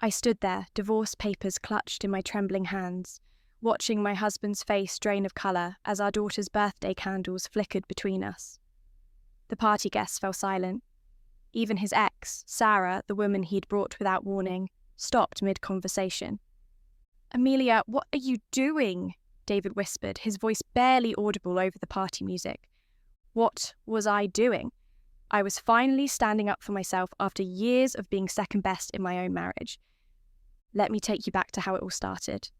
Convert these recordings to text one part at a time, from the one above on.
I stood there, divorce papers clutched in my trembling hands, watching my husband's face drain of colour as our daughter's birthday candles flickered between us. The party guests fell silent. Even his ex, Sara, the woman he'd brought without warning, stopped mid-conversation. "Amelia, what are you doing?" David whispered, his voice barely audible over the party music. What was I doing? I was finally standing up for myself after years of being second best in my own marriage. Let me take you back to how it all started.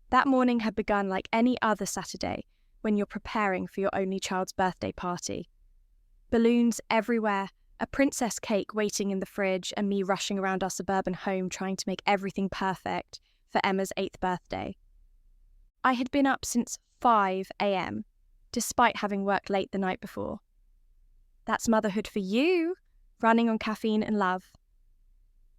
That morning had begun like any other Saturday when you're preparing for your only child's birthday party. Balloons everywhere, a princess cake waiting in the fridge, and me rushing around our suburban home trying to make everything perfect for Emma's 8th birthday. I had been up since 5 a.m, despite having worked late the night before. That's motherhood for you, running on caffeine and love.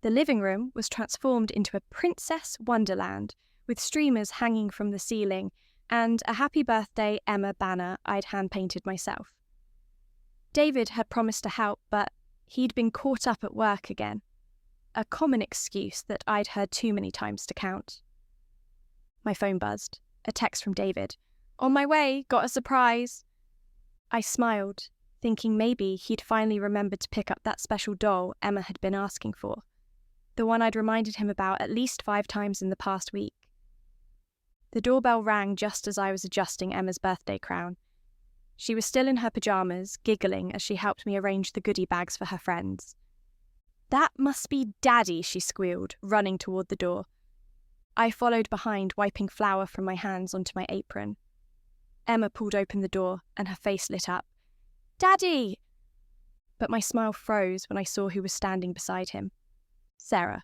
The living room was transformed into a princess wonderland, with streamers hanging from the ceiling and a happy birthday Emma banner I'd hand-painted myself. David had promised to help, but he'd been caught up at work again. A common excuse that I'd heard too many times to count. My phone buzzed. A text from David. "On my way, got a surprise." I smiled, thinking maybe he'd finally remembered to pick up that special doll Emma had been asking for. The one I'd reminded him about at least 5 times in the past week. The doorbell rang just as I was adjusting Emma's birthday crown. She was still in her pyjamas, giggling as she helped me arrange the goodie bags for her friends. "That must be Daddy," she squealed, running toward the door. I followed behind, wiping flour from my hands onto my apron. Emma pulled open the door, and her face lit up. "Daddy!" But my smile froze when I saw who was standing beside him. Sara.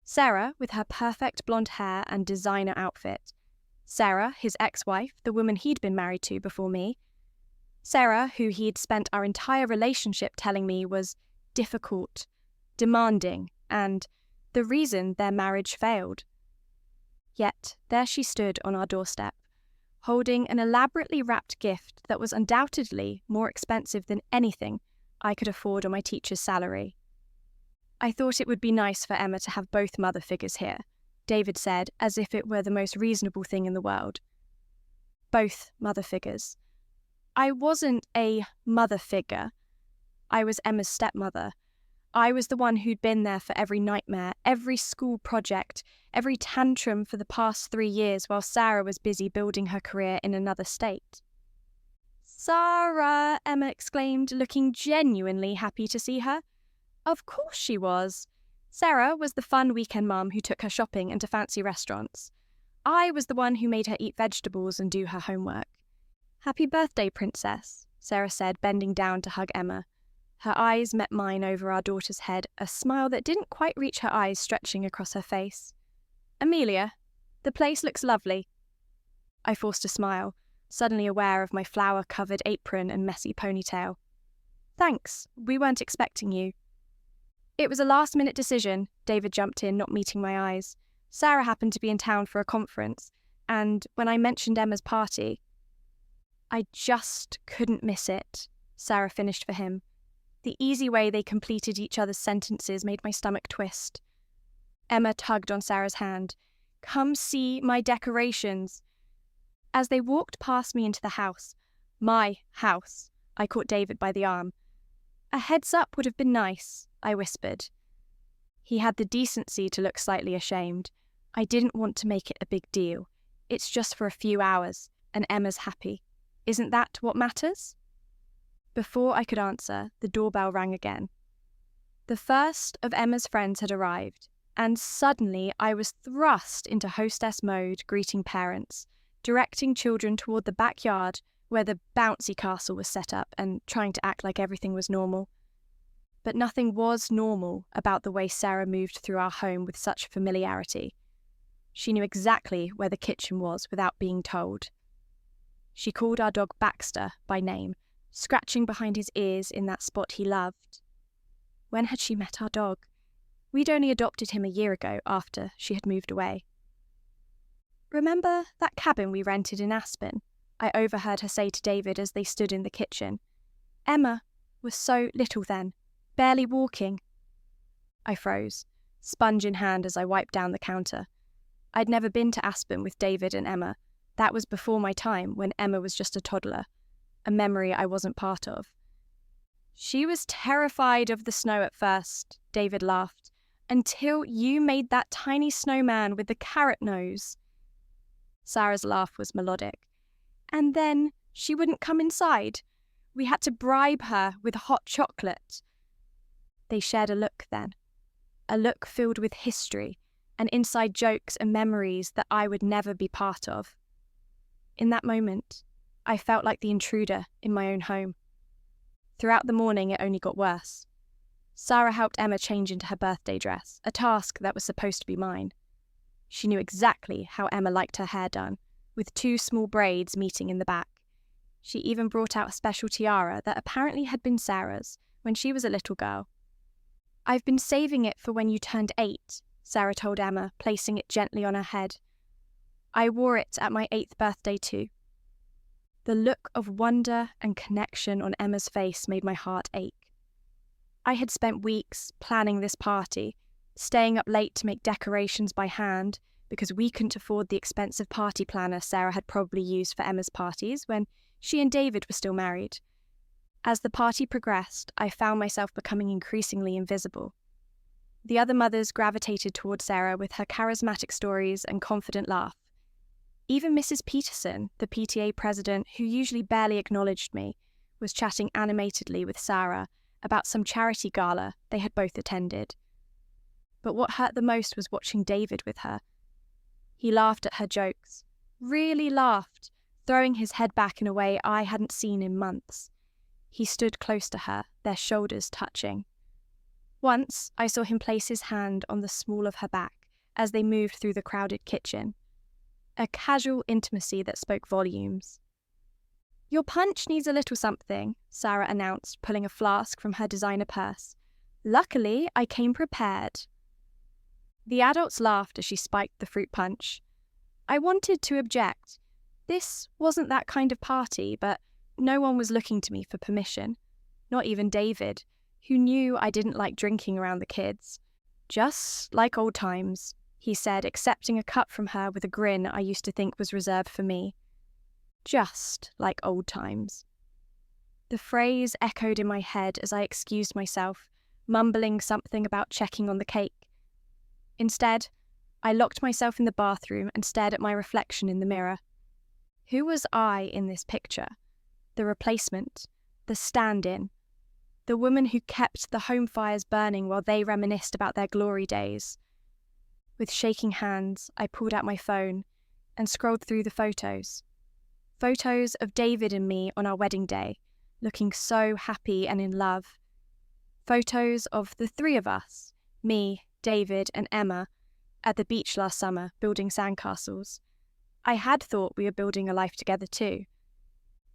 Sara, with her perfect blonde hair and designer outfit. Sara, his ex-wife, the woman he'd been married to before me. Sara, who he'd spent our entire relationship telling me was difficult, demanding, and the reason their marriage failed. Yet there she stood on our doorstep, holding an elaborately wrapped gift that was undoubtedly more expensive than anything I could afford on my teacher's salary. "I thought it would be nice for Emma to have both mother figures here," David said, as if it were the most reasonable thing in the world. Both mother figures. I wasn't a mother figure. I was Emma's stepmother. I was the one who'd been there for every nightmare, every school project, every tantrum for the past 3 years while Sara was busy building her career in another state. "Sara!" Emma exclaimed, looking genuinely happy to see her. Of course she was. Sara was the fun weekend mum who took her shopping and to fancy restaurants. I was the one who made her eat vegetables and do her homework. "Happy birthday, Princess," Sara said, bending down to hug Emma. Her eyes met mine over our daughter's head, a smile that didn't quite reach her eyes stretching across her face. "Amelia, the place looks lovely." I forced a smile, suddenly aware of my flour-covered apron and messy ponytail. "Thanks, we weren't expecting you." "It was a last-minute decision," David jumped in, not meeting my eyes. "Sara happened to be in town for a conference, and when I mentioned Emma's party..." "I just couldn't miss it," Sara finished for him. The easy way they completed each other's sentences made my stomach twist. Emma tugged on Sara's hand. "Come see my decorations." As they walked past me into the house, my house, I caught David by the arm. "A heads up would have been nice," I whispered. He had the decency to look slightly ashamed. I didn't want to make it a big deal. It's just for a few hours, and Emma's happy. Isn't that what matters? Before I could answer, the doorbell rang again. The first of Emma's friends had arrived, and suddenly I was thrust into hostess mode, greeting parents, directing children toward the backyard where the bouncy castle was set up and trying to act like everything was normal. But nothing was normal about the way Sara moved through our home with such familiarity. She knew exactly where the kitchen was without being told. She called our dog Baxter by name, scratching behind his ears in that spot he loved. When had she met our dog? We'd only adopted him a year ago after she had moved away. "Remember that cabin we rented in Aspen?" I overheard her say to David as they stood in the kitchen. "Emma was so little then, barely walking." I froze. sponge in hand as I wiped down the counter. I'd never been to Aspen with David and Emma. That was before my time, when Emma was just a toddler, a memory I wasn't part of. She was terrified of the snow at first, David laughed, until you made that tiny snowman with the carrot nose. Sara's laugh was melodic. And then she wouldn't come inside. We had to bribe her with hot chocolate. They shared a look then, a look filled with history and inside jokes and memories that I would never be part of. In that moment, I felt like the intruder in my own home. Throughout the morning, it only got worse. Sara helped Emma change into her birthday dress, a task that was supposed to be mine. She knew exactly how Emma liked her hair done, with 2 small braids meeting in the back. She even brought out a special tiara that apparently had been Sara's when she was a little girl. "I've been saving it for when you turned 8, Sara told Emma, placing it gently on her head. "I wore it at my 8th birthday too." The look of wonder and connection on Emma's face made my heart ache. I had spent weeks planning this party, staying up late to make decorations by hand because we couldn't afford the expensive party planner Sara had probably used for Emma's parties when she and David were still married. As the party progressed, I found myself becoming increasingly invisible. The other mothers gravitated toward Sara with her charismatic stories and confident laugh. Even Mrs. Peterson, the PTA president, who usually barely acknowledged me, was chatting animatedly with Sara about some charity gala they had both attended. But what hurt the most was watching David with her. He laughed at her jokes, really laughed, throwing his head back in a way I hadn't seen in months. He stood close to her, their shoulders touching. Once, I saw him place his hand on the small of her back as they moved through the crowded kitchen. A casual intimacy that spoke volumes. "Your punch needs a little something," Sara announced, pulling a flask from her designer purse. "Luckily, I came prepared." The adults laughed as she spiked the fruit punch. I wanted to object. This wasn't that kind of party, but no one was looking to me for permission. Not even David, who knew I didn't like drinking around the kids. "Just like old times," he said, accepting a cup from her with a grin I used to think was reserved for me. Just like old times. The phrase echoed in my head as I excused myself, mumbling something about checking on the cake. Instead, I locked myself in the bathroom and stared at my reflection in the mirror. Who was I in this picture? The replacement, the stand-in, the woman who kept the home fires burning while they reminisced about their glory days. With shaking hands, I pulled out my phone and scrolled through the photos. Photos of David and me on our wedding day, looking so happy and in love. Photos of the 3 of us, me, David, and Emma, at the beach last summer, building sandcastles. I had thought we were building a life together too.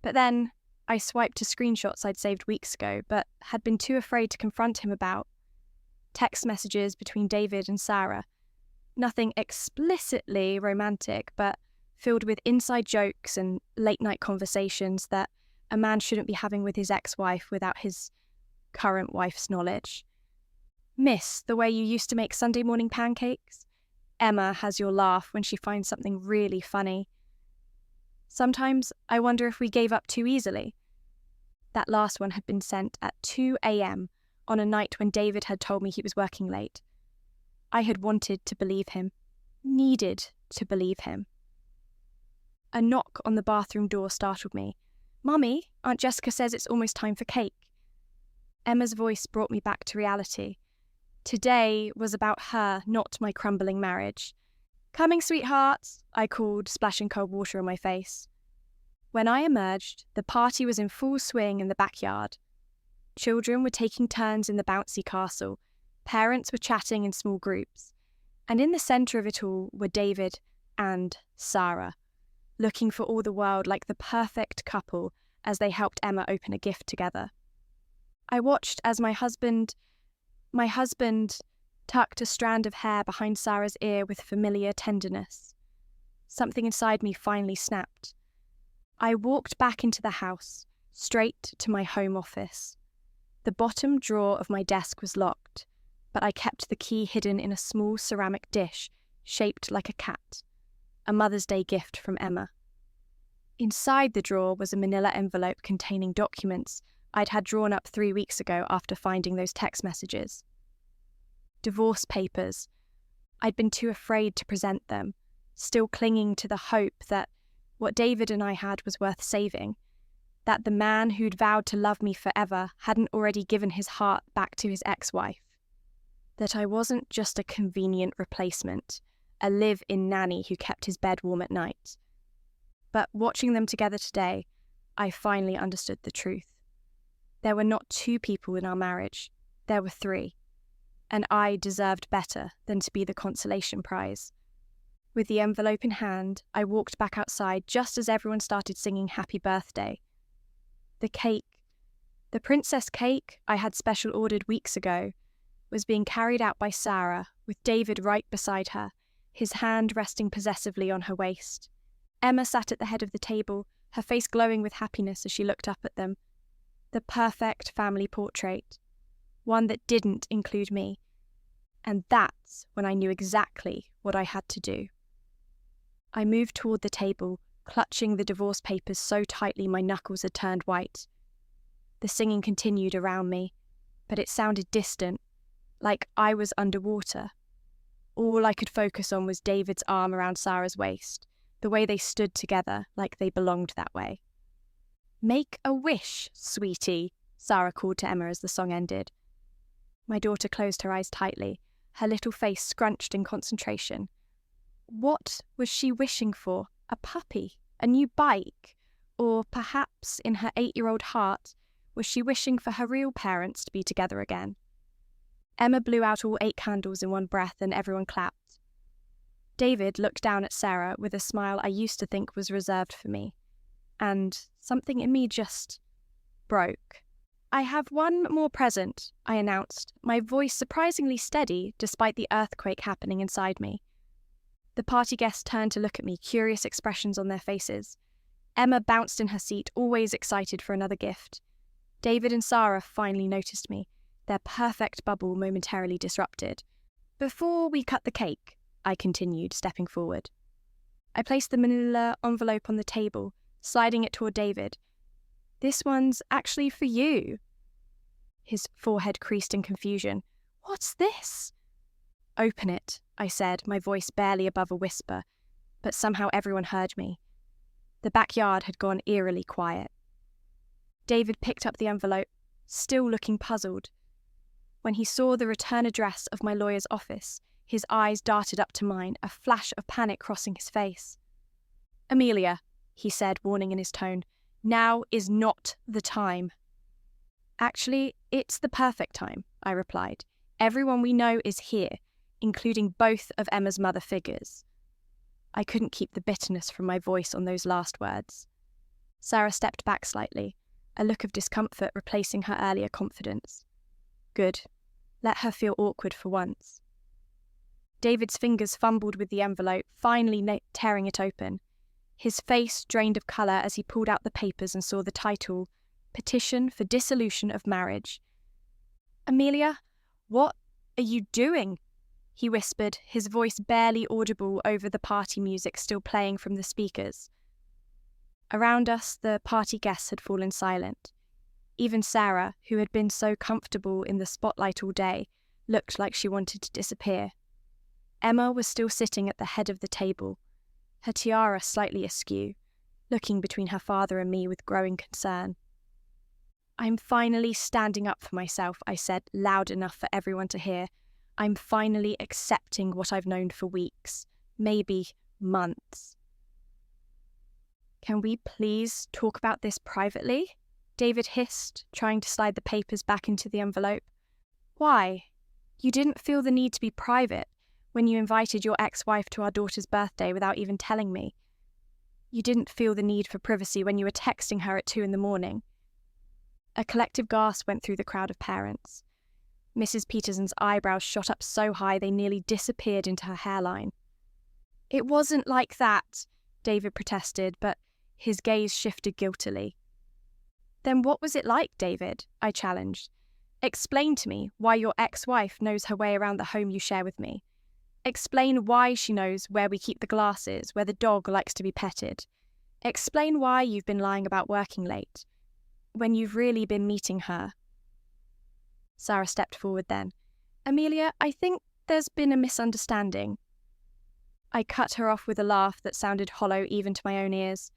But then, I swiped to screenshots I'd saved weeks ago, but had been too afraid to confront him about. Text messages between David and Sara. Nothing explicitly romantic, but filled with inside jokes and late-night conversations that a man shouldn't be having with his ex-wife without his current wife's knowledge. "Miss the way you used to make Sunday morning pancakes? Emma has your laugh when she finds something really funny. Sometimes I wonder if we gave up too easily." That last one had been sent at 2 a.m. on a night when David had told me he was working late. I had wanted to believe him, needed to believe him. A knock on the bathroom door startled me. "Mummy, Aunt Jessica says it's almost time for cake." Emma's voice brought me back to reality. Today was about her, not my crumbling marriage. "Coming, sweetheart," I called, splashing cold water on my face. When I emerged, the party was in full swing in the backyard. Children were taking turns in the bouncy castle. Parents were chatting in small groups. And in the centre of it all were David and Sara, looking for all the world like the perfect couple as they helped Emma open a gift together. I watched as my husband tucked a strand of hair behind Sara's ear with familiar tenderness. Something inside me finally snapped. I walked back into the house, straight to my home office. The bottom drawer of my desk was locked, but I kept the key hidden in a small ceramic dish shaped like a cat, a Mother's Day gift from Emma. Inside the drawer was a manila envelope containing documents I'd had drawn up 3 weeks ago after finding those text messages. Divorce papers. I'd been too afraid to present them, still clinging to the hope that what David and I had was worth saving, that the man who'd vowed to love me forever hadn't already given his heart back to his ex-wife, that I wasn't just a convenient replacement, a live-in nanny who kept his bed warm at night. But watching them together today, I finally understood the truth. There were not 2 people in our marriage, there were 3, and I deserved better than to be the consolation prize. With the envelope in hand, I walked back outside just as everyone started singing Happy Birthday. The cake, the princess cake I had special ordered weeks ago, was being carried out by Sara, with David right beside her, his hand resting possessively on her waist. Emma sat at the head of the table, her face glowing with happiness as she looked up at them. The perfect family portrait, one that didn't include me. And that's when I knew exactly what I had to do. I moved toward the table, clutching the divorce papers so tightly my knuckles had turned white. The singing continued around me, but it sounded distant, like I was underwater. All I could focus on was David's arm around Sara's waist, the way they stood together like they belonged that way. "Make a wish, sweetie," Sara called to Emma as the song ended. My daughter closed her eyes tightly, her little face scrunched in concentration. What was she wishing for? A puppy? A new bike? Or perhaps, in her 8-year-old heart, was she wishing for her real parents to be together again? Emma blew out all 8 candles in one breath and everyone clapped. David looked down at Sara with a smile I used to think was reserved for me, and something in me just broke. "I have one more present," I announced, my voice surprisingly steady despite the earthquake happening inside me. The party guests turned to look at me, curious expressions on their faces. Emma bounced in her seat, always excited for another gift. David and Sara finally noticed me, their perfect bubble momentarily disrupted. "Before we cut the cake," I continued, stepping forward. I placed the manila envelope on the table, sliding it toward David. "This one's actually for you." His forehead creased in confusion. "What's this?" "Open it," I said, my voice barely above a whisper, but somehow everyone heard me. The backyard had gone eerily quiet. David picked up the envelope, still looking puzzled. When he saw the return address of my lawyer's office, his eyes darted up to mine, a flash of panic crossing his face. "Amelia," he said, warning in his tone, "now is not the time." "Actually, it's the perfect time," I replied. "Everyone we know is here, including both of Emma's mother figures." I couldn't keep the bitterness from my voice on those last words. Sara stepped back slightly, a look of discomfort replacing her earlier confidence. Good. Let her feel awkward for once. David's fingers fumbled with the envelope, finally tearing it open. His face drained of colour as he pulled out the papers and saw the title, Petition for Dissolution of Marriage. "Amelia, what are you doing?" he whispered, his voice barely audible over the party music still playing from the speakers. Around us, the party guests had fallen silent. Even Sara, who had been so comfortable in the spotlight all day, looked like she wanted to disappear. Emma was still sitting at the head of the table, her tiara slightly askew, looking between her father and me with growing concern. "I'm finally standing up for myself," I said, loud enough for everyone to hear. "I'm finally accepting what I've known for weeks, maybe months." "Can we please talk about this privately?" David hissed, trying to slide the papers back into the envelope. "Why? You didn't feel the need to be private when you invited your ex-wife to our daughter's birthday without even telling me. You didn't feel the need for privacy when you were texting her at 2 a.m. A collective gasp went through the crowd of parents. Mrs. Peterson's eyebrows shot up so high they nearly disappeared into her hairline. "It wasn't like that," David protested, but his gaze shifted guiltily. "Then what was it like, David?" I challenged. Explain to me why your ex-wife knows her way around the home you share with me. Explain why she knows where we keep the glasses, where the dog likes to be petted. Explain why you've been lying about working late, when you've really been meeting her. Sara stepped forward then. Amelia, I think there's been a misunderstanding. I cut her off with a laugh that sounded hollow even to my own ears.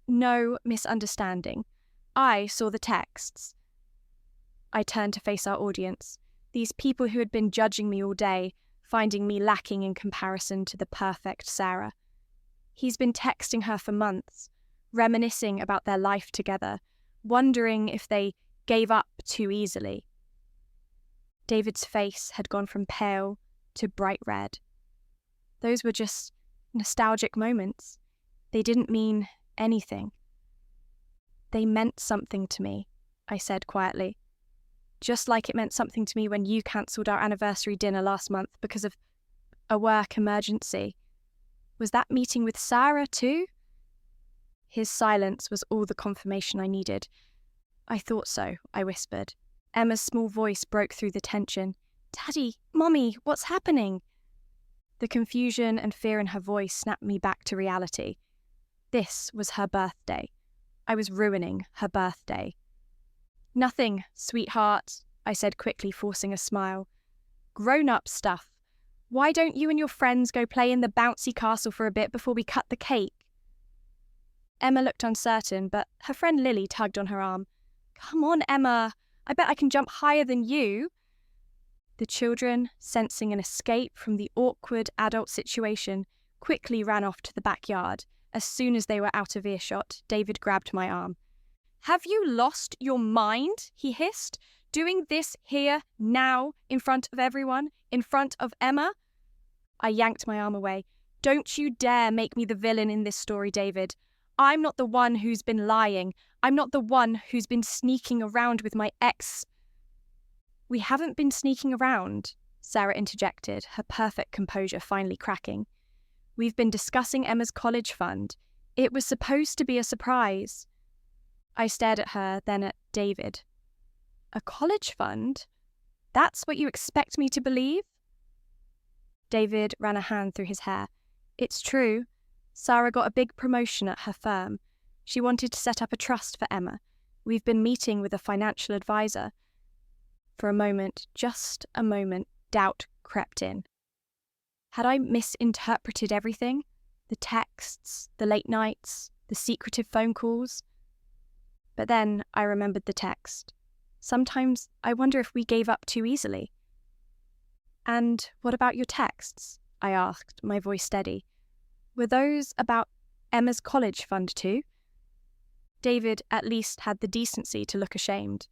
No misunderstanding. I saw the texts. I turned to face our audience, these people who had been judging me all day, finding me lacking in comparison to the perfect Sara. He's been texting her for months, reminiscing about their life together, wondering if they gave up too easily. David's face had gone from pale to bright red. Those were just nostalgic moments. They didn't mean anything. They meant something to me, I said quietly. Just like it meant something to me when you cancelled our anniversary dinner last month because of a work emergency. Was that meeting with Sara too? His silence was all the confirmation I needed. I thought so, I whispered. Emma's small voice broke through the tension. Daddy, Mommy, what's happening? The confusion and fear in her voice snapped me back to reality. This was her birthday. I was ruining her birthday. Nothing, sweetheart, I said quickly, forcing a smile. Grown-up stuff. Why don't you and your friends go play in the bouncy castle for a bit before we cut the cake? Emma looked uncertain, but her friend Lily tugged on her arm. Come on, Emma. I bet I can jump higher than you. The children, sensing an escape from the awkward adult situation, quickly ran off to the backyard. As soon as they were out of earshot, David grabbed my arm. Have you lost your mind? He hissed. Doing this here, now, in front of everyone, in front of Emma? I yanked my arm away. Don't you dare make me the villain in this story, David. I'm not the one who's been lying. I'm not the one who's been sneaking around with my ex. We haven't been sneaking around, Sara interjected, her perfect composure finally cracking. We've been discussing Emma's college fund. It was supposed to be a surprise. I stared at her, then at David. A college fund? That's what you expect me to believe? David ran a hand through his hair. It's true. Sara got a big promotion at her firm. She wanted to set up a trust for Emma. We've been meeting with a financial advisor. For a moment, just a moment, doubt crept in. Had I misinterpreted everything? The texts, the late nights, the secretive phone calls? But then I remembered the text. Sometimes I wonder if we gave up too easily. And what about your texts? I asked, my voice steady. Were those about Emma's college fund too? David at least had the decency to look ashamed.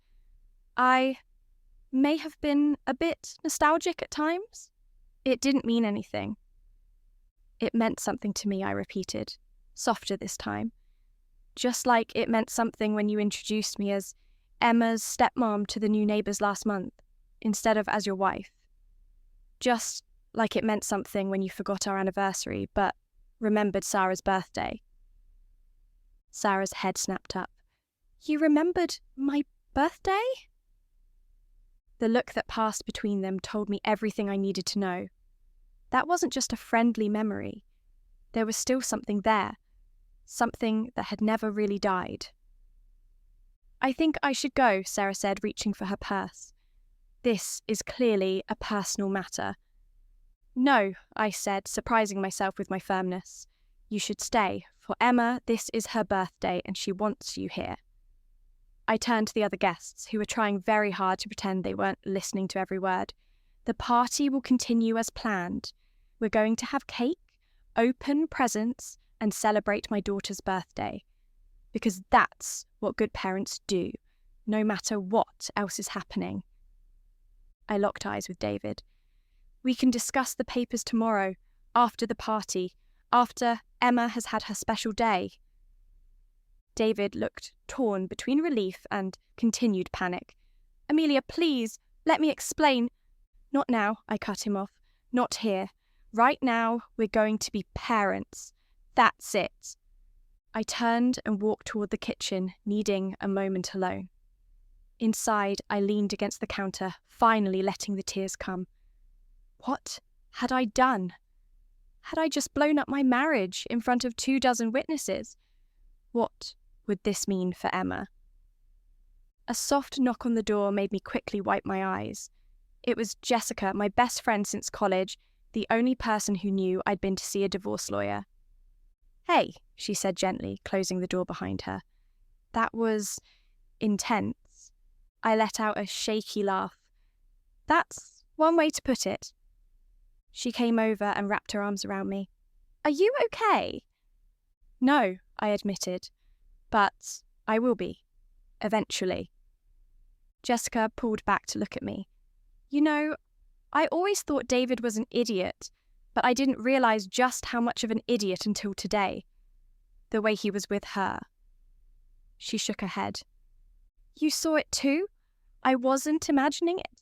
I may have been a bit nostalgic at times. It didn't mean anything. It meant something to me, I repeated, softer this time. Just like it meant something when you introduced me as Emma's stepmom to the new neighbours last month, instead of as your wife. Just like it meant something when you forgot our anniversary, but remembered Sara's birthday. Sara's head snapped up. You remembered my birthday? The look that passed between them told me everything I needed to know. That wasn't just a friendly memory. There was still something there. Something that had never really died. I think I should go, Sara said, reaching for her purse. This is clearly a personal matter. No, I said, surprising myself with my firmness. You should stay. For Emma, this is her birthday and she wants you here. I turned to the other guests, who were trying very hard to pretend they weren't listening to every word. The party will continue as planned. We're going to have cake, open presents, and celebrate my daughter's birthday. Because that's what good parents do, no matter what else is happening. I locked eyes with David. We can discuss the papers tomorrow, after the party, after Emma has had her special day. David looked torn between relief and continued panic. Amelia, please, let me explain. Not now, I cut him off. Not here. Right now, we're going to be parents. That's it. I turned and walked toward the kitchen, needing a moment alone. Inside, I leaned against the counter, finally letting the tears come. What had I done? Had I just blown up my marriage in front of 24 witnesses? What would this mean for Emma? A soft knock on the door made me quickly wipe my eyes. It was Jessica, my best friend since college, the only person who knew I'd been to see a divorce lawyer. "Hey," she said gently, closing the door behind her. That was intense. I let out a shaky laugh. That's one way to put it. She came over and wrapped her arms around me. "Are you okay?" "No," I admitted, "but I will be. Eventually." Jessica pulled back to look at me. "You know, I always thought David was an idiot, but I didn't realize just how much of an idiot until today. The way he was with her." She shook her head. "You saw it too? I wasn't imagining it?"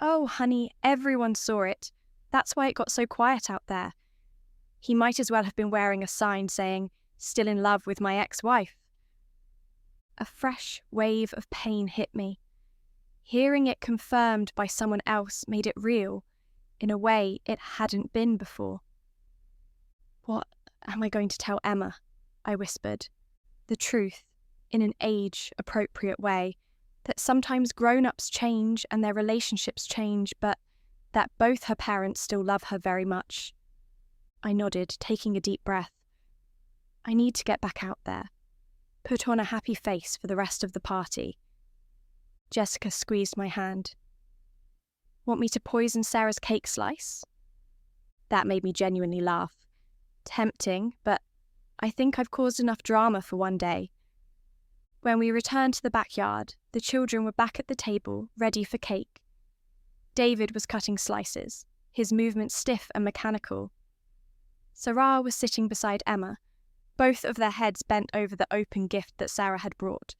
"Oh, honey, everyone saw it. That's why it got so quiet out there. He might as well have been wearing a sign saying, 'Still in love with my ex-wife.'" A fresh wave of pain hit me. Hearing it confirmed by someone else made it real, in a way it hadn't been before. "What am I going to tell Emma?" I whispered. The truth, in an age-appropriate way, that sometimes grown-ups change and their relationships change, but that both her parents still love her very much. I nodded, taking a deep breath. I need to get back out there. Put on a happy face for the rest of the party. Jessica squeezed my hand. "Want me to poison Sarah's cake slice?" That made me genuinely laugh. Tempting, but I think I've caused enough drama for one day. When we returned to the backyard, the children were back at the table, ready for cake. David was cutting slices, his movements stiff and mechanical. Sara was sitting beside Emma, both of their heads bent over the open gift that Sara had brought.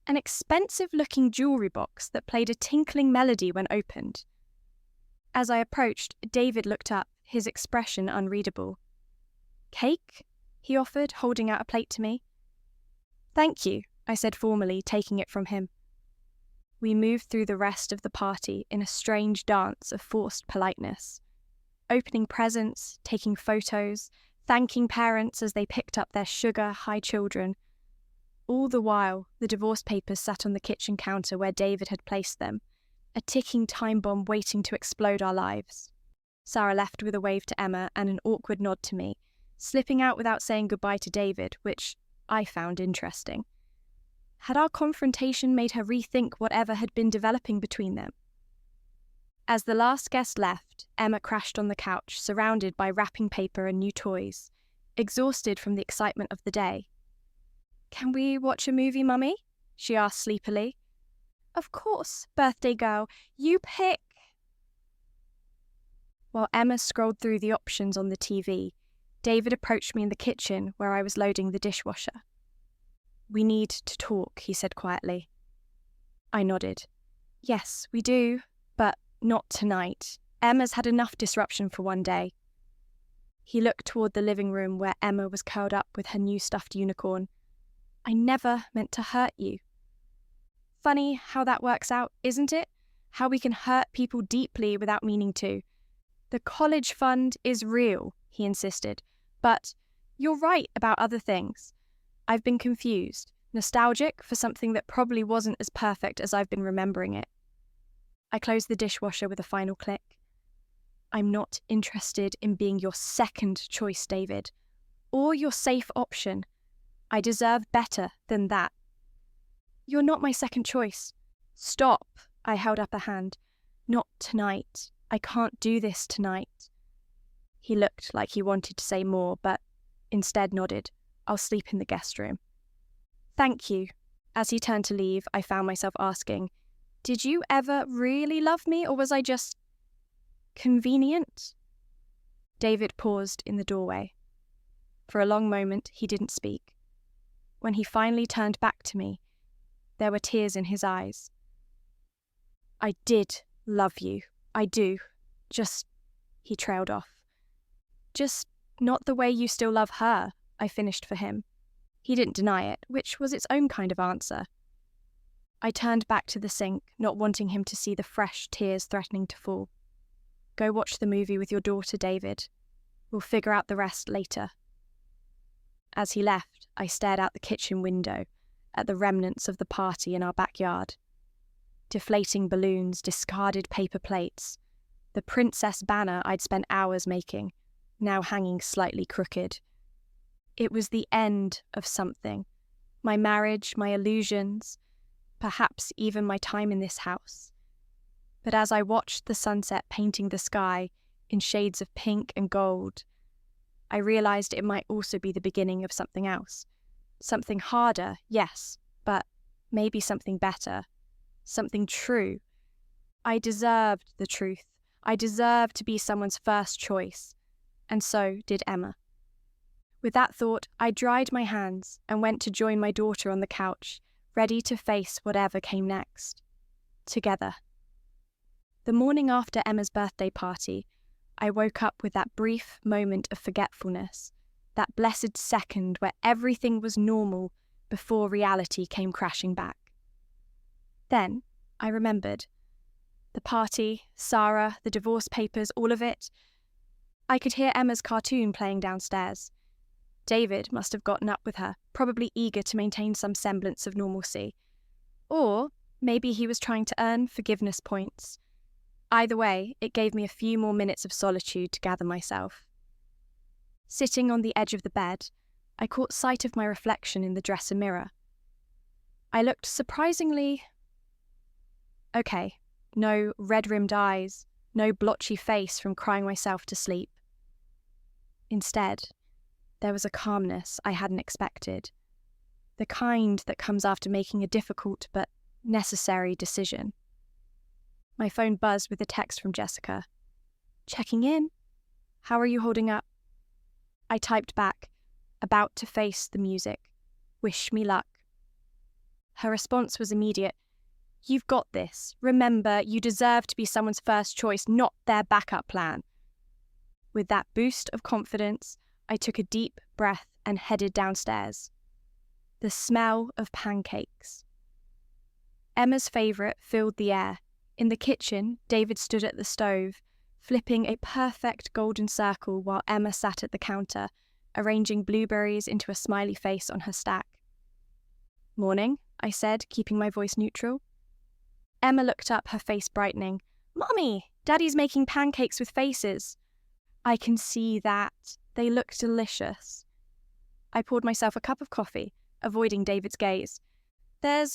An expensive-looking jewellery box that played a tinkling melody when opened. As I approached, David looked up, his expression unreadable. "Cake?" he offered, holding out a plate to me. "Thank you," I said formally, taking it from him. We moved through the rest of the party in a strange dance of forced politeness. Opening presents, taking photos, thanking parents as they picked up their sugar-high children. All the while, the divorce papers sat on the kitchen counter where David had placed them, a ticking time bomb waiting to explode our lives. Sara left with a wave to Emma and an awkward nod to me, slipping out without saying goodbye to David, which I found interesting. Had our confrontation made her rethink whatever had been developing between them? As the last guest left, Emma crashed on the couch, surrounded by wrapping paper and new toys, exhausted from the excitement of the day. "Can we watch a movie, Mummy?" she asked sleepily. "Of course, birthday girl. You pick." While Emma scrolled through the options on the TV, David approached me in the kitchen where I was loading the dishwasher. "We need to talk," he said quietly. I nodded. "Yes, we do, but not tonight. Emma's had enough disruption for one day." He looked toward the living room where Emma was curled up with her new stuffed unicorn. "I never meant to hurt you." Funny how that works out, isn't it? How we can hurt people deeply without meaning to. "The college fund is real," he insisted, "but you're right about other things. I've been confused, nostalgic for something that probably wasn't as perfect as I've been remembering it." I closed the dishwasher with a final click. "I'm not interested in being your second choice, David, or your safe option. I deserve better than that." "You're not my second choice." "Stop," I held up a hand. "Not tonight. I can't do this tonight." He looked like he wanted to say more, but instead nodded. "I'll sleep in the guest room." "Thank you." As he turned to leave, I found myself asking, "Did you ever really love me, or was I just convenient?" David paused in the doorway. For a long moment, he didn't speak. When he finally turned back to me, there were tears in his eyes. "I did love you. I do. Just," he trailed off. "Just not the way you still love her," I finished for him. He didn't deny it, which was its own kind of answer. I turned back to the sink, not wanting him to see the fresh tears threatening to fall. Go watch the movie with your daughter, David. We'll figure out the rest later. As he left, I stared out the kitchen window at the remnants of the party in our backyard. Deflating balloons, discarded paper plates, the princess banner I'd spent hours making, now hanging slightly crooked. It was the end of something. My marriage, my illusions, perhaps even my time in this house. But as I watched the sunset painting the sky in shades of pink and gold, I realized it might also be the beginning of something else. Something harder, yes, but maybe something better. Something true. I deserved the truth. I deserved to be someone's first choice. And so did Emma. With that thought, I dried my hands and went to join my daughter on the couch, ready to face whatever came next. Together. The morning after Emma's birthday party, I woke up with that brief moment of forgetfulness, that blessed second where everything was normal before reality came crashing back. Then I remembered. The party, Sara, the divorce papers, all of it. I could hear Emma's cartoon playing downstairs. David must have gotten up with her, probably eager to maintain some semblance of normalcy. Or maybe he was trying to earn forgiveness points. Either way, it gave me a few more minutes of solitude to gather myself. Sitting on the edge of the bed, I caught sight of my reflection in the dresser mirror. I looked surprisingly... okay, no red-rimmed eyes, no blotchy face from crying myself to sleep. Instead, there was a calmness I hadn't expected, the kind that comes after making a difficult but necessary decision. My phone buzzed with a text from Jessica. "Checking in. How are you holding up?" I typed back, about to face the music. "Wish me luck." Her response was immediate. "You've got this. Remember, you deserve to be someone's first choice, not their backup plan." With that boost of confidence, I took a deep breath and headed downstairs. The smell of pancakes. Emma's favourite filled the air. In the kitchen, David stood at the stove, flipping a perfect golden circle while Emma sat at the counter, arranging blueberries into a smiley face on her stack. "Morning," I said, keeping my voice neutral. Emma looked up, her face brightening. "Mummy, Daddy's making pancakes with faces." "I can see that. They look delicious." I poured myself a cup of coffee, avoiding David's gaze. "There's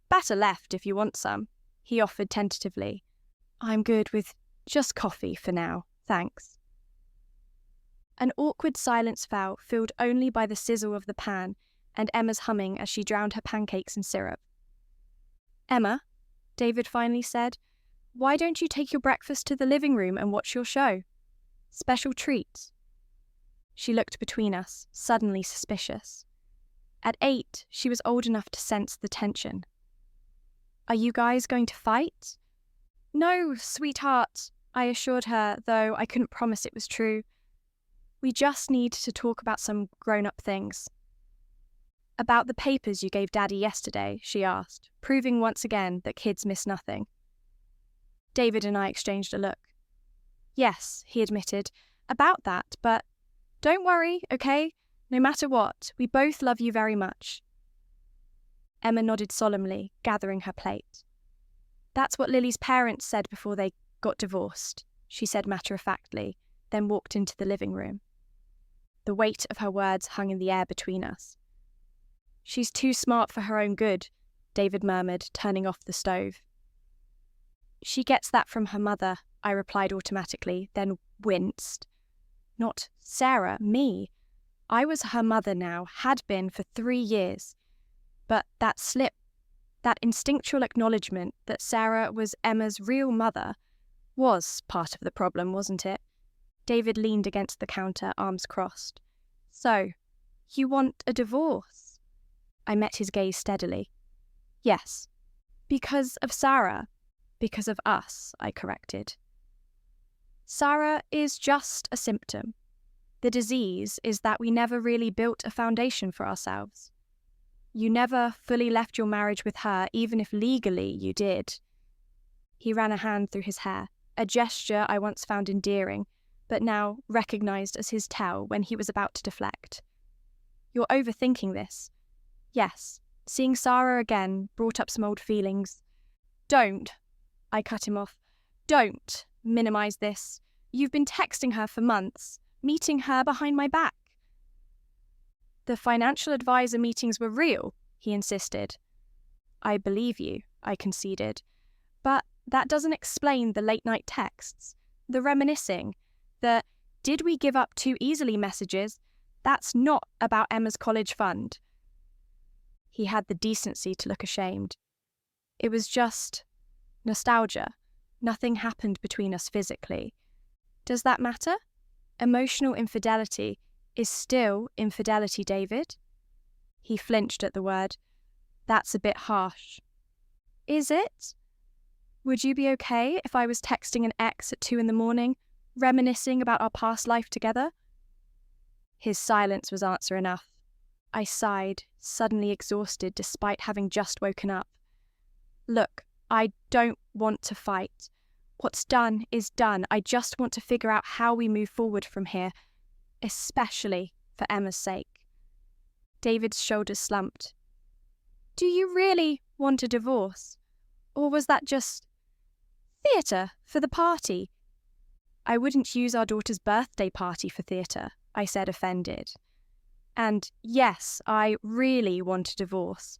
batter left if you want some," he offered tentatively. "I'm good with just coffee for now, thanks." An awkward silence fell, filled only by the sizzle of the pan and Emma's humming as she drowned her pancakes in syrup. "Emma," David finally said, "why don't you take your breakfast to the living room and watch your show? Special treats." She looked between us, suddenly suspicious. At 8, she was old enough to sense the tension. "Are you guys going to fight?" "No, sweetheart," I assured her, though I couldn't promise it was true. "We just need to talk about some grown-up things." "About the papers you gave Daddy yesterday?" she asked, proving once again that kids miss nothing. David and I exchanged a look. "Yes," he admitted, "about that, but don't worry, okay? No matter what, we both love you very much." Emma nodded solemnly, gathering her plate. "That's what Lily's parents said before they got divorced," she said matter-of-factly, then walked into the living room. The weight of her words hung in the air between us. "She's too smart for her own good," David murmured, turning off the stove. "She gets that from her mother," I replied automatically, then winced. Not Sara, me. I was her mother now, had been for 3 years. But that slip, that instinctual acknowledgement that Sara was Emma's real mother, was part of the problem, wasn't it? David leaned against the counter, arms crossed. "So, you want a divorce?" I met his gaze steadily. "Yes. Because of Sara. Because of us," I corrected. "Sara is just a symptom. The disease is that we never really built a foundation for ourselves." You never fully left your marriage with her, even if legally you did. He ran a hand through his hair, a gesture I once found endearing, but now recognised as his tell when he was about to deflect. You're overthinking this. Yes, seeing Sara again brought up some old feelings. Don't, I cut him off. Don't minimise this. You've been texting her for months, meeting her behind my back. The financial advisor meetings were real, he insisted. I believe you, I conceded. But that doesn't explain the late-night texts, the reminiscing, the "did we give up too easily" messages. That's not about Emma's college fund. He had the decency to look ashamed. It was just nostalgia. Nothing happened between us physically. Does that matter? Emotional infidelity is still infidelity, David. He flinched at the word. That's a bit harsh. Is it? Would you be okay if I was texting an ex at 2 a.m, reminiscing about our past life together? His silence was answer enough. I sighed, suddenly exhausted despite having just woken up. Look, I don't want to fight. What's done is done. I just want to figure out how we move forward from here, especially for Emma's sake. David's shoulders slumped. Do you really want a divorce? Or was that just theatre for the party? I wouldn't use our daughter's birthday party for theatre, I said, offended. And yes, I really want a divorce.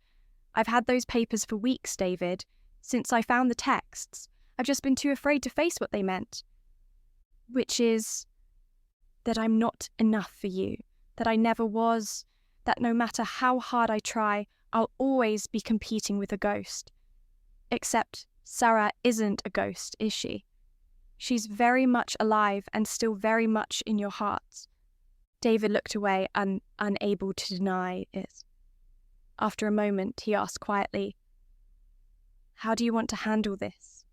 I've had those papers for weeks, David, since I found the texts. I've just been too afraid to face what they meant. Which is that I'm not enough for you, that I never was, that no matter how hard I try, I'll always be competing with a ghost. Except Sara isn't a ghost, is she? She's very much alive and still very much in your hearts. David looked away, unable to deny it. After a moment, he asked quietly, How do you want to handle this?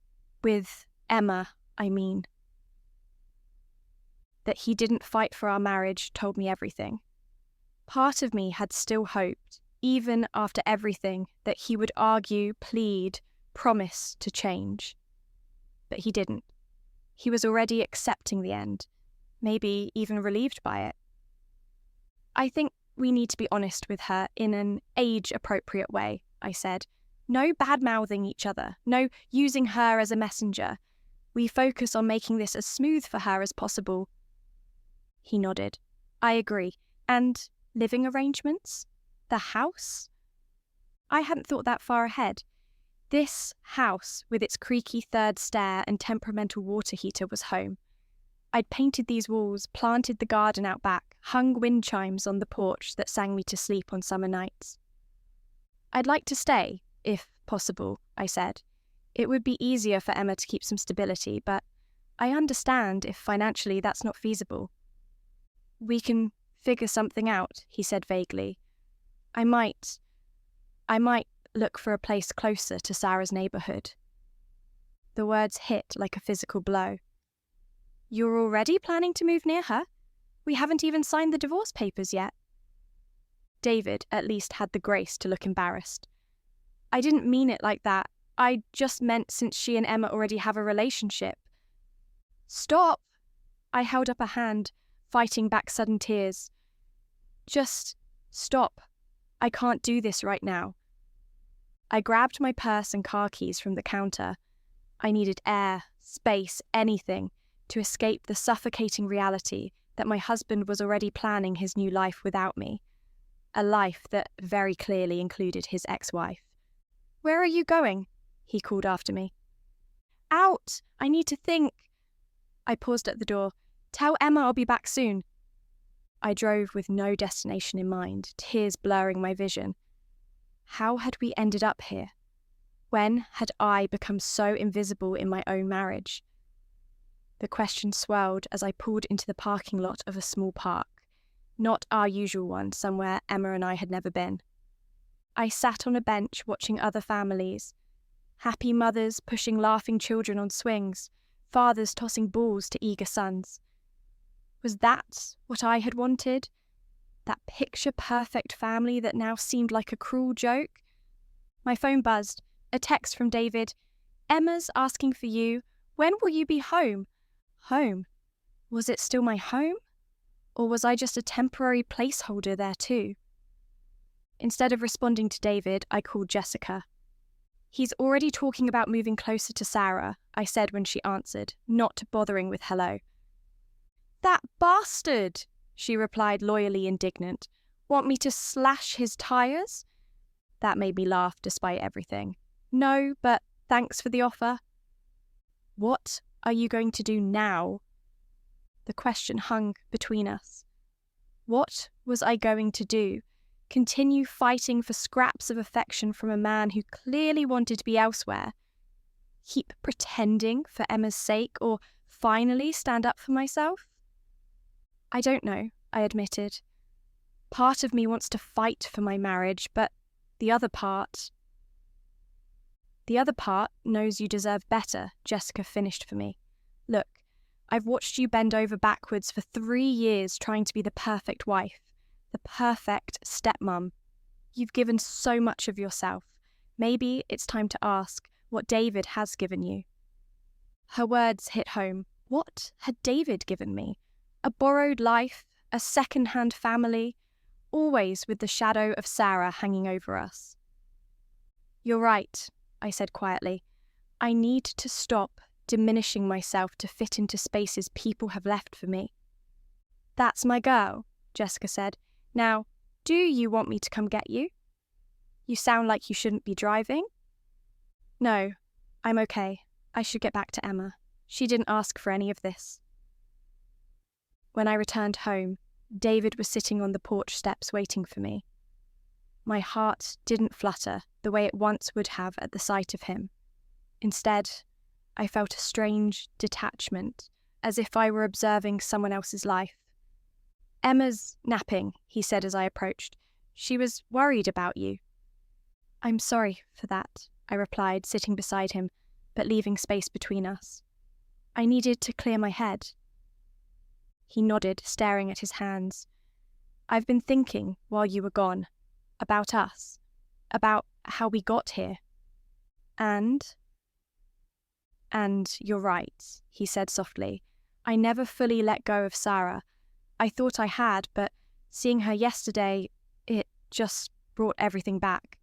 With Emma, I mean. That he didn't fight for our marriage told me everything. Part of me had still hoped, even after everything, that he would argue, plead, promise to change. But he didn't. He was already accepting the end, maybe even relieved by it. I think we need to be honest with her in an age-appropriate way, I said. No bad-mouthing each other, no using her as a messenger. We focus on making this as smooth for her as possible. He nodded. I agree. And living arrangements? The house? I hadn't thought that far ahead. This house, with its creaky third stair and temperamental water heater, was home. I'd painted these walls, planted the garden out back, hung wind chimes on the porch that sang me to sleep on summer nights. I'd like to stay, if possible, I said. It would be easier for Emma to keep some stability, but I understand if financially that's not feasible. We can figure something out, he said vaguely. I might look for a place closer to Sara's neighbourhood. The words hit like a physical blow. You're already planning to move near her? We haven't even signed the divorce papers yet. David at least had the grace to look embarrassed. I didn't mean it like that. I just meant since she and Emma already have a relationship. Stop! I held up a hand, fighting back sudden tears. Just stop. I can't do this right now. I grabbed my purse and car keys from the counter. I needed air, space, anything to escape the suffocating reality that my husband was already planning his new life without me. A life that very clearly included his ex-wife. Where are you going? He called after me. Out! I need to think. I paused at the door. Tell Emma I'll be back soon. I drove with no destination in mind, tears blurring my vision. How had we ended up here? When had I become so invisible in my own marriage? The question swirled as I pulled into the parking lot of a small park, not our usual one, somewhere Emma and I had never been. I sat on a bench watching other families, happy mothers pushing laughing children on swings, fathers tossing balls to eager sons. Was that what I had wanted? That picture-perfect family that now seemed like a cruel joke. My phone buzzed. A text from David. "Emma's asking for you. When will you be home?" Home? Was it still my home? Or was I just a temporary placeholder there too? Instead of responding to David, I called Jessica. "He's already talking about moving closer to Sara," I said when she answered, not bothering with hello. "That bastard!" she replied, loyally indignant. "Want me to slash his tyres?" That made me laugh despite everything. "No, but thanks for the offer." "What are you going to do now?" The question hung between us. What was I going to do? Continue fighting for scraps of affection from a man who clearly wanted to be elsewhere? Keep pretending for Emma's sake, or finally stand up for myself? I don't know, I admitted. Part of me wants to fight for my marriage, but the other part knows you deserve better, Jessica finished for me. Look, I've watched you bend over backwards for 3 years trying to be the perfect wife, the perfect stepmom. You've given so much of yourself. Maybe it's time to ask what David has given you. Her words hit home. What had David given me? A borrowed life, a second-hand family, always with the shadow of Sara hanging over us. You're right, I said quietly. I need to stop diminishing myself to fit into spaces people have left for me. That's my girl, Jessica said. Now, do you want me to come get you? You sound like you shouldn't be driving. No, I'm okay. I should get back to Emma. She didn't ask for any of this. When I returned home, David was sitting on the porch steps waiting for me. My heart didn't flutter the way it once would have at the sight of him. Instead, I felt a strange detachment, as if I were observing someone else's life. Emma's napping, he said as I approached. She was worried about you. I'm sorry for that, I replied, sitting beside him, but leaving space between us. I needed to clear my head. He nodded, staring at his hands. I've been thinking, while you were gone, about us, about how we got here. And you're right, he said softly. I never fully let go of Sara. I thought I had, but seeing her yesterday, it just brought everything back.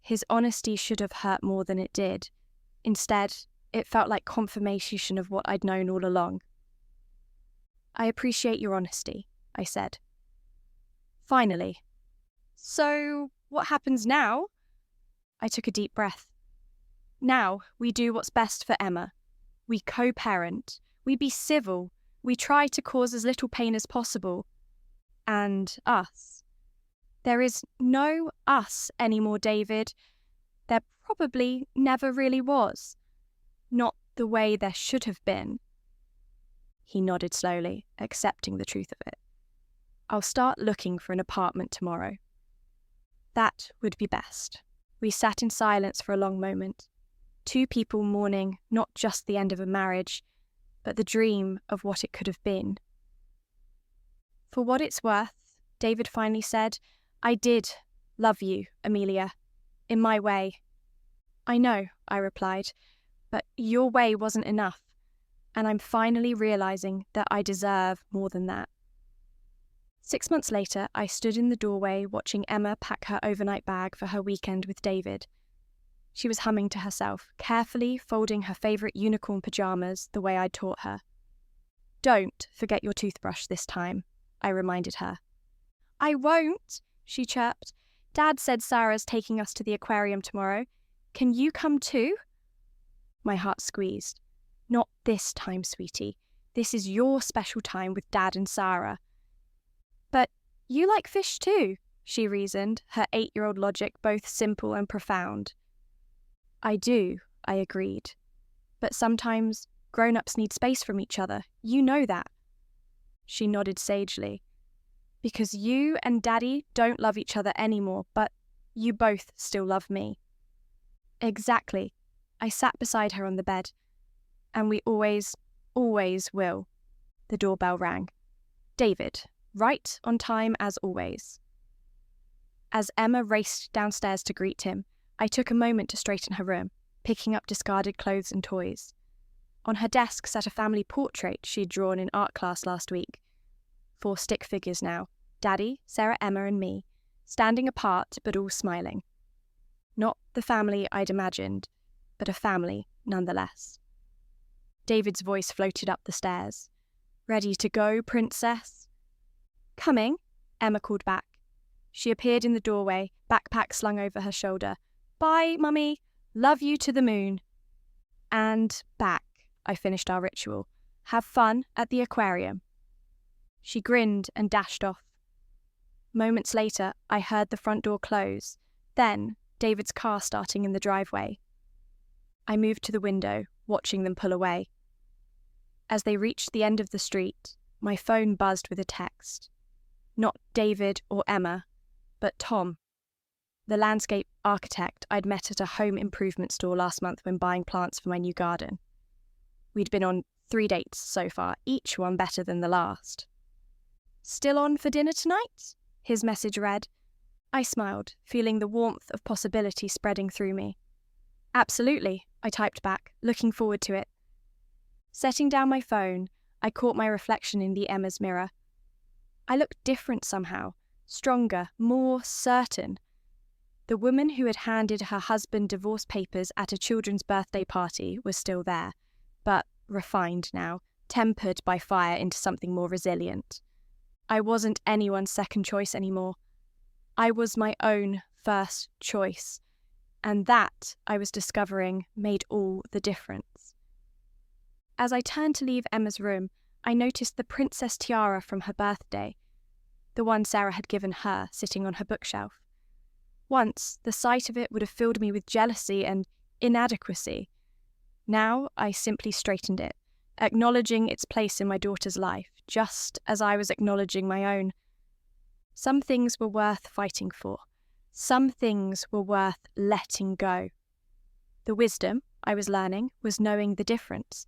His honesty should have hurt more than it did. Instead, it felt like confirmation of what I'd known all along. I appreciate your honesty, I said. Finally. So, what happens now? I took a deep breath. Now, we do what's best for Emma. We co-parent. We be civil. We try to cause as little pain as possible. And us. There is no us anymore, David. There probably never really was. Not the way there should have been. He nodded slowly, accepting the truth of it. I'll start looking for an apartment tomorrow. That would be best. We sat in silence for a long moment. 2 people mourning not just the end of a marriage, but the dream of what it could have been. For what it's worth, David finally said, I did love you, Amelia, in my way. I know, I replied, but your way wasn't enough, and I'm finally realizing that I deserve more than that. 6 months later, I stood in the doorway watching Emma pack her overnight bag for her weekend with David. She was humming to herself, carefully folding her favourite unicorn pyjamas the way I'd taught her. Don't forget your toothbrush this time, I reminded her. I won't, she chirped. Dad said Sara's taking us to the aquarium tomorrow. Can you come too? My heart squeezed. Not this time, sweetie. This is your special time with Dad and Sara. But you like fish too, she reasoned, her 8-year-old logic both simple and profound. I do, I agreed. But sometimes grown-ups need space from each other. You know that. She nodded sagely. Because you and Daddy don't love each other anymore, but you both still love me. Exactly. I sat beside her on the bed. And we always, always will. The doorbell rang. David, right on time as always. As Emma raced downstairs to greet him, I took a moment to straighten her room, picking up discarded clothes and toys. On her desk sat a family portrait she'd drawn in art class last week. 4 stick figures now, Daddy, Sara, Emma and me, standing apart but all smiling. Not the family I'd imagined, but a family nonetheless. David's voice floated up the stairs. "Ready to go, princess?" "Coming," Emma called back. She appeared in the doorway, backpack slung over her shoulder. "Bye, Mummy. Love you to the moon." "And back," I finished our ritual. "Have fun at the aquarium." She grinned and dashed off. Moments later, I heard the front door close, then David's car starting in the driveway. I moved to the window, watching them pull away. As they reached the end of the street, my phone buzzed with a text. Not David or Emma, but Tom, the landscape architect I'd met at a home improvement store last month when buying plants for my new garden. We'd been on 3 dates so far, each one better than the last. "Still on for dinner tonight?" his message read. I smiled, feeling the warmth of possibility spreading through me. "Absolutely," I typed back, looking forward to it. Setting down my phone, I caught my reflection in the Emma's mirror. I looked different somehow, stronger, more certain. The woman who had handed her husband divorce papers at a children's birthday party was still there, but refined now, tempered by fire into something more resilient. I wasn't anyone's second choice anymore. I was my own first choice, and that, I was discovering, made all the difference. As I turned to leave Emma's room, I noticed the princess tiara from her birthday, the one Sara had given her, sitting on her bookshelf. Once, the sight of it would have filled me with jealousy and inadequacy. Now, I simply straightened it, acknowledging its place in my daughter's life, just as I was acknowledging my own. Some things were worth fighting for. Some things were worth letting go. The wisdom I was learning was knowing the difference,